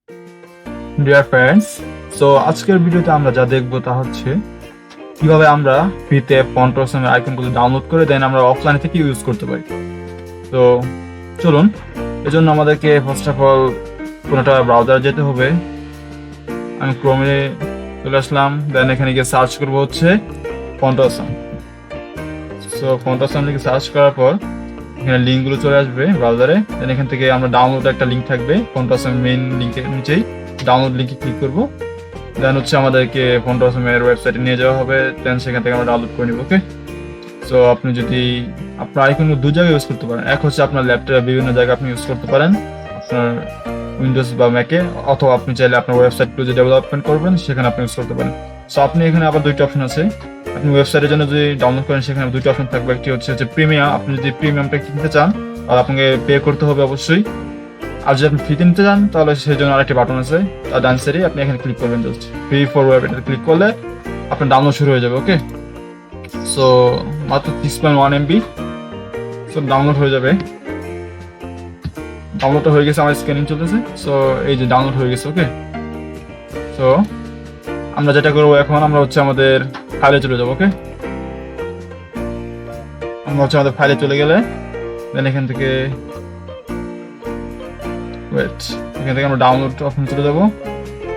Dear friends, so আজকের ভিডিওতে আমরা যা দেখবো তা হচ্ছে কিভাবে আমরা ফ্রিতে ফন্ট রচনার আইকনগুলো ডাউনলোড করে দেন আমরা অফলাইন থেকে ইউজ করতে পারি। তো চলুন, এজন্য আমাদেরকে ফার্স্ট অফ অল কোনোটা ব্রাউজার যেতে হবে। আমি ক্রোমে চলে আসলাম, দেন এখানে গিয়ে সার্চ করবো হচ্ছে ফন্ট রচনা। সো ফন্ট রচনা লিখে সার্চ করার পর এখানে লিঙ্কগুলো চলে আসবে ব্রাউজারে। দেন এখান থেকে আমরা ডাউনলোড একটা লিঙ্ক থাকবে ফন্ট রচনা মেইন লিঙ্কের নিচেই, ডাউনলোড লিঙ্কে ক্লিক করবো। দেন হচ্ছে আমাদেরকে ফন্ট রচনার ওয়েবসাইটে নিয়ে যাওয়া হবে, দেন সেখান থেকে আমরা ডাউনলোড করে নিব। ওকে, সো আপনি যদি আপনার আইকনগুলো দু জায়গায় ইউজ করতে পারেন, এক হচ্ছে আপনার ল্যাপটপে বিভিন্ন জায়গায় আপনি ইউজ করতে পারেন আপনার উইন্ডোজ বা ম্যাকে, অথবা আপনি চাইলে আপনার ওয়েবসাইটগুলো যে ডেভেলপমেন্ট করবেন সেখানে আপনি ইউজ করতে পারেন। সো আপনি এখানে আবার দুইটা অপশন আছে। আপনি ওয়েবসাইটের জন্য যদি ডাউনলোড করেন সেখানে দুইটা অপশন থাকবে, একটি হচ্ছে প্রিমিয়াম। আপনি যদি প্রিমিয়ামটা কিনতে চান আর আপনাকে পে করতে হবে অবশ্যই, আর যদি আপনি ফ্রিতে নিতে চান তাহলে সেই জন্য আরেকটি বাটন আছে তার ডান সাইডে, আপনি এখানে ক্লিক করবেন। জাস্ট ফ্রি ফর ওয়েব এটা ক্লিক করলে আপনার ডাউনলোড শুরু হয়ে যাবে। ওকে, সো মাত্র 6.1 MB সো ডাউনলোড হয়ে যাবে। ডাউনলোডটা হয়ে গেছে, আমার স্ক্যানিং চলতেছে। সো এই যে ডাউনলোড হয়ে গেছে। ওকে, সো আমরা যেটা করবো এখন, আমরা হচ্ছে আমাদের ফাইলে চলে যাবো। ওকে, আমরা হচ্ছে আমাদের ফাইলে চলে গেলে দেন এখান থেকে এখান থেকে আমরা ডাউনলোড অপশন চলে যাবো।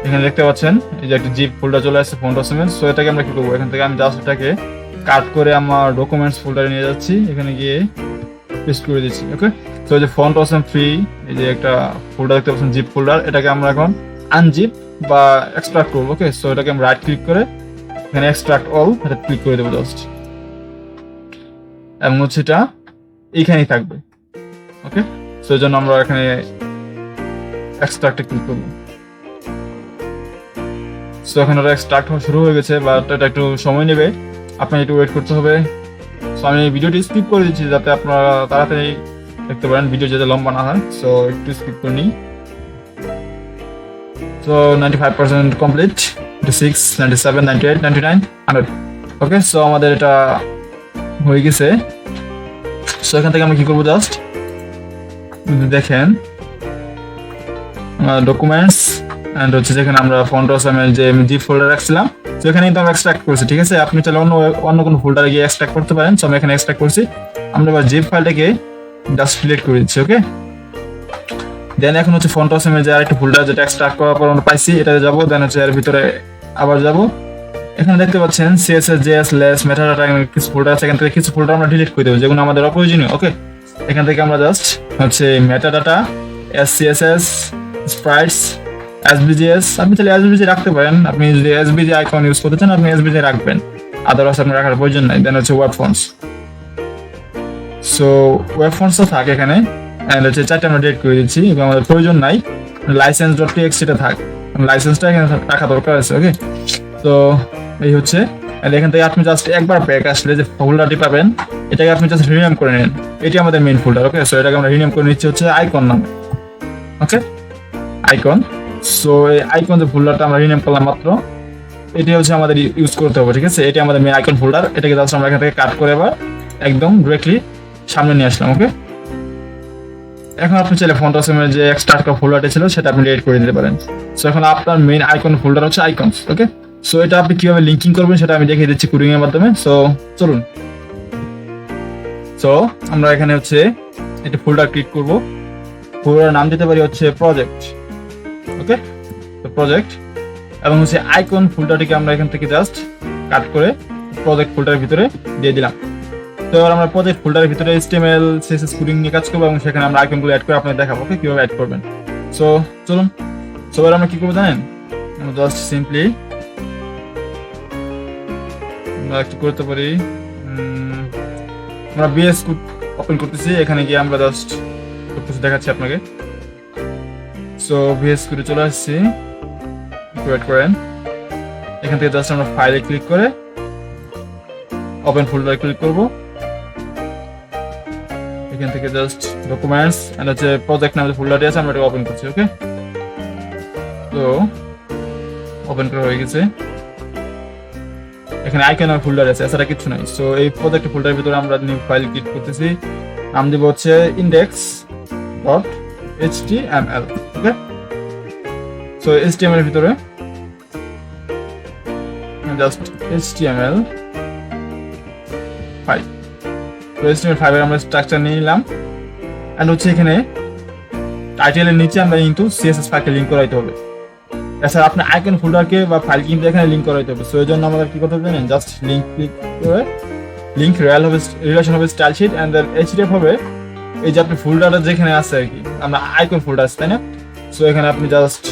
এখানে দেখতে পাচ্ছেন এই যে একটা জিপ ফোল্ডার চলে আসছে ফন্ট রচনা। সো এটাকে আমরা কি করবো, এখান থেকে আমি জাস্ট এটাকে কাট করে আমার ডকুমেন্টস ফোল্ডারে নিয়ে যাচ্ছি, এখানে গিয়ে পেস্ট করে দিচ্ছি। ওকে, সো এই যে ফন্ট রচনা ফ্রি এই যে একটা ফোল্ডার দেখতে পাচ্ছেন জিপ ফোল্ডার, এটাকে আমরা এখন আনজিপ বা এক্সট্রাক্ট করবো। ওকে, সো এটাকে আমরা রাইট ক্লিক করে এখানে এক্সট্রাক্ট অল এটা ক্লিক করে দেবো জাস্ট, এবং হচ্ছে এটা এইখানেই থাকবে। ওকে, সো এই জন্য আমরা এখানে এক্সট্রাক্টে ক্লিক করবো। সো এখন ওটা এক্সট্রাক্ট হওয়া শুরু হয়ে গেছে, বাট এটা একটু সময় নেবে, আপনার একটু ওয়েট করতে হবে। সো আমি ভিডিওটি স্কিপ করে দিচ্ছি যাতে আপনারা তাড়াতাড়ি দেখতে পারেন, ভিডিও যাতে লম্বা না হয়। সো একটু স্কিপ করে নিই। So 95% complete, 96, 97, 98, 99, 100। ওকে, সো আমাদের এটা হয়ে গেছে। সো এখান থেকে আমরা কি করবো, জাস্ট দেখেন ডকুমেন্টস এন্ড হচ্ছে যেখানে আমরা ফন্ট রচনার যে জিপ ফোল্ডার রাখছিলাম, তো এখানে কিন্তু আমরা এক্সট্রাক্ট করছি। ঠিক আছে, আপনি চাইলে অন্য কোনো ফোল্ডারে গিয়ে এক্সট্রাক্ট করতে পারেন। সো আমি এখানে এক্সট্রাক্ট করছি, আমরা এবার জিপ ফাইলটাকে জাস্ট সিলেক্ট করে দিচ্ছি। ওকে, দেন এখন হচ্ছে ফন্ট রচনার যে আরেকটা ফোল্ডার যেটা এক্সট্রাক্ট করার পর আমরা পাইছি এটাতে যাবো। দেন হচ্ছে এর ভিতরে আবার যাবো, এখানে দেখতে পাচ্ছেন CSS, JS, লেস, মেটাডাটা, কিছু ফোল্ডার আছে। এখান থেকে কিছু ফোল্ডার আমরা ডিলিট করে দেবো যেগুলো আমাদের অপ্রয়োজনীয়। ওকে, এখান থেকে আমরা জাস্ট হচ্ছে মেটাডাটা, CSS, স্প্রাইটস, SVGS, আপনি তাহলে SVG রাখতে পারেন। আপনি যদি SVG আইকন ইউজ করতে চান আপনি SVG রাখবেন, আদারওয়াইজ আপনার রাখার প্রয়োজন নাই। দেন হচ্ছে ওয়েব ফন্টস, সো ওয়েব ফন্টসও থাকে এখানে, এন্ড হচ্ছে চারটে আমরা ডিলিট করে দিচ্ছি, এবং আমাদের প্রয়োজন নাই। license.txt টা থাক, লাইসেন্সটা এখানে রাখা দরকার আছে। ওকে, তো এই হচ্ছে, এখান থেকে আপনি জাস্ট একবার ব্যাক আসলে যে ফোল্ডারটি পাবেন এটাকে আপনি জাস্ট রিনেম করে নেন। এটি আমাদের মেইন ফোল্ডার। ওকে, সো এটাকে আমরা রিনেম করে নিচ্ছি হচ্ছে আইকন নামে। ওকে, আইকন। সো এই আইকন যে ফোল্ডারটা আমরা রিনেম করলাম মাত্র, এটি হচ্ছে আমাদের ইউজ করতে হবে। ঠিক আছে, এটি আমাদের মেইন আইকন ফোল্ডার, এটাকে জাস্ট আমরা এখান থেকে কাট করে এবার একদম ডিরেক্টলি সামনে নিয়ে আসলাম। ওকে, এখন আপনি চাইলে ফন্ট রচনার যে এক্সট্রাক্ট ফোল্ডারটা ছিল সেটা আপনি ডিলিট করে দিতে পারেন। সো এখন আপনার মেইন আইকন ফোল্ডার হচ্ছে আইকনস। ওকে, সো এটা আপনি কিভাবে লিঙ্কিং করবেন সেটা আমি দেখিয়ে দিচ্ছি কোডিং এর মাধ্যমে। সো চলুন, সো আমরা এখানে হচ্ছে একটা ফোল্ডার ক্লিক করব, ফোল্ডারের নাম দিতে পারি হচ্ছে প্রজেক্ট। ওকে, তো প্রজেক্ট, এবং হচ্ছে আইকন ফোল্ডারটিকে আমরা এখান থেকে জাস্ট কাট করে প্রজেক্ট ফোল্ডারের ভিতরে দিয়ে দিলাম। তো এবার আমরা প্রজেক্ট ফোল্ডারের ভিতরে HTML CSS কোডিং নিয়ে কাজ করবো, এবং সেখানে আমরা আইকনগুলো অ্যাড করে আপনাদের দেখাবো ওকে কিভাবে অ্যাড করবেন। সো চলুন, সো এবার আমরা কি করবো জানেন, আমরা জাস্ট সিম্পলি আমরা কি করতে পারি, আমরা VS কোড ওপেন করতেছি, এখানে গিয়ে আমরা জাস্ট সবকিছু দেখাচ্ছি আপনাকে। সো VS কোডে চলে আসছি, ওয়েট করেন। এখান থেকে জাস্ট আমরা ফাইলে ক্লিক করে ওপেন ফোল্ডারে ক্লিক করব, এখান থেকে জাস্ট ডকুমেন্টস এন্ড হচ্ছে প্রজেক্ট নামে ফোল্ডারটি আছে আমরা এটা ওপেন করছি। ওকে, তো ওপেন করা হয়ে গেছে, এখানে আইকন আর ফোল্ডার আছে, এছাড়া কিছু নাই। সো এই প্রজেক্ট ফোল্ডারের ভিতরে আমরা নিউ ফাইল ক্লিক করতেছি, নাম দিব হচ্ছে index.html। ওকে, সো HTML এর ভিতরে জাস্ট HTML5 তো HTML5 এর আমরা স্ট্রাকচার নিয়ে নিলাম এন্ড হচ্ছে এখানে টাইটেলের নিচে আমরা কিন্তু CSS ফাইলকে লিংক করাইতে হবে এছাড়া আপনি আইকন ফোল্ডারকে বা ফাইল কিন্তু এখানে লিংক করাইতে হবে সো এর জন্য আমাদের কি করতে হবে জানেন জাস্ট লিংক ক্লিক করে লিংক রিলেশন হবে style sheet and then href হবে এই যে আপনি ফোল্ডারটা যেখানে আছে আর কি আমরা আইকন ফোল্ডার আছে তাই না সো এখানে আপনি জাস্ট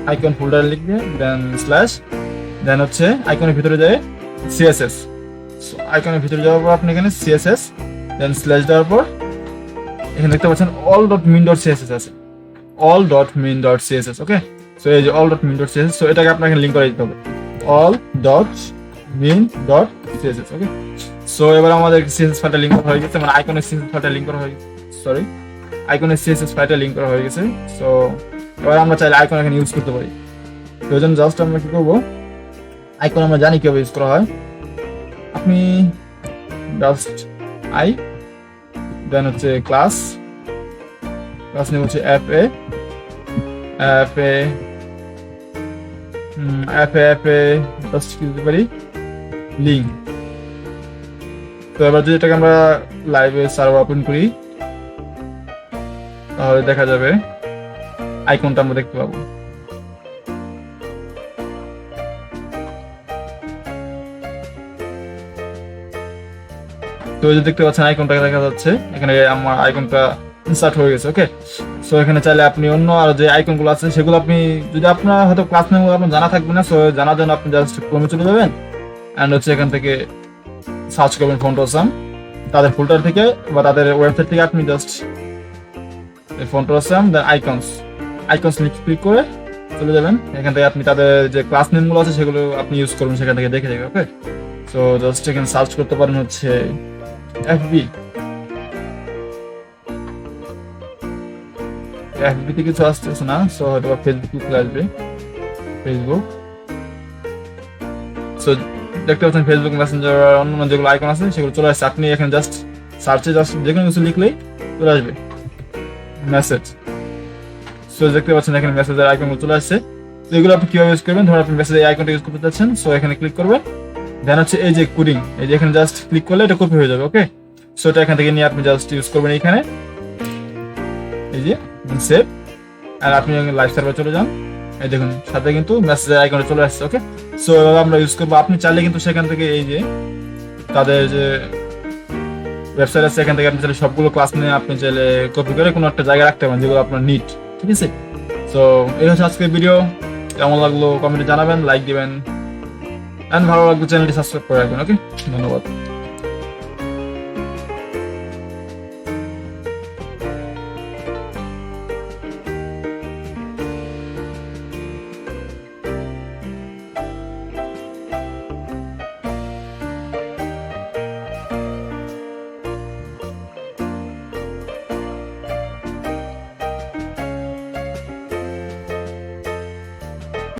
আইকন ফোল্ডার লিখবে দেন স্ল্যাশ দেন হচ্ছে আইকনের ভিতরে যায় CSS সো আইকনের ভিতরে যাওয়ার পর আপনি এখানে CSS দেন স্ল্যাশ দেওয়ার পর এখানে দেখতে পাচ্ছেন all.min.css আছে all.min.css ওকে সো এই যে all.min.css সো এটাকে আপনাকে লিংক করে দিতে হবে all.min.css ওকে সো এবার আমাদের CSS ফাইলটা লিংক করা হয়ে গেছে মানে আইকনের CSS ফাইলটা লিংক করা হয়ে সরি আইকনের CSS ফাইলটা লিংক করা হয়ে গেছে সো এবার আমরা চাইলে আইকন এখানে ইউজ করতে পারি তো এজন্য জাস্ট আমরা কি করব আইকন আমরা জানি কিভাবে ইউজ করা হয় আপনি জাস্ট দেন হচ্ছে ক্লাস নেম হচ্ছে fa জাস্ট কি দিতে পারি লিংক তো এবার যদি এটাকে আমরা লাইভে সার্ভার ওপেন করি তাহলে দেখা যাবে আইকনটা আমরা দেখতে পাবো তো এই যে দেখতে পাচ্ছেন আইকনটা দেখা যাচ্ছে এখানে আমার আইকনটা ইনসার্ট হয়ে গেছে ওকে সো এখানে চাইলে আপনি অন্য আর যে আইকনগুলো আছে সেগুলো আপনি যদি আপনার হয়তো ক্লাস নেমগুলো আপনার জানা থাকবে না সো জানার জন্য আপনি জাস্ট ক্রোমে চলে যাবেন এন্ড হচ্ছে এখান থেকে সার্চ করবেন ফন্টসাম তাদের ফোল্ডার থেকে বা তাদের ওয়েবসাইট থেকে আপনি জাস্ট এই ফন্টসাম দেন আইকনস ক্লিক করে চলে যাবেন এখান থেকে আপনি তাদের যে ক্লাস নেমগুলো আছে সেগুলো আপনি ইউজ করবেন সেখান থেকে দেখে যাবেন ওকে সো জাস্ট এখানে সার্চ করতে পারেন হচ্ছে FB তে কিছু আসতেছে না সো হয়তো ফেসবুক চলে আসবে ফেসবুক সো দেখতে পাচ্ছেন ফেসবুক মেসেঞ্জার অন্য যেগুলো আইকন আছে সেগুলো চলে আসছে আপনি এখানে জাস্ট সার্চে জাস্ট যে কোনো কিছু লিখলেই চলে আসবে মেসেজ সো দেখতে পাচ্ছেন এখানে মেসেজের আইকনগুলো চলে আসছে তো এগুলো আপনি কিভাবে ইউজ করবেন ধরুন আপনি মেসেজ এই আইকনটা ইউজ করতে চাচ্ছেন সো এখানে ক্লিক করবেন দেন হচ্ছে এই যে কোডিং এই যে এখানে জাস্ট ক্লিক করলে এটা কপি হয়ে যাবে ওকে সো এটা এখান থেকে নিয়ে আপনি জাস্ট ইউজ করবেন এখানে এই যে সেভ আর আপনি লাইভ সার্ভারে চলে যান এই দেখুন সাথে কিন্তু মেসেজের আইকনটা চলে আসছে ওকে সো এভাবে আমরা ইউজ করবো আপনি চাইলে কিন্তু সেখান থেকে এই যে তাদের যে ওয়েবসাইট আছে এখান থেকে আপনি চাইলে সবগুলো ক্লাস নিয়ে আপনি চাইলে কপি করে কোনো একটা জায়গায় রাখতে পারেন যেগুলো আপনার নিট ঠিক আছে সো এই হচ্ছে আজকের ভিডিও কেমন লাগলো কমেন্টে জানাবেন লাইক দিবেন এন্ড ভালো লাগলে চ্যানেলটি সাবস্ক্রাইব করে রাখবেন ওকে ধন্যবাদ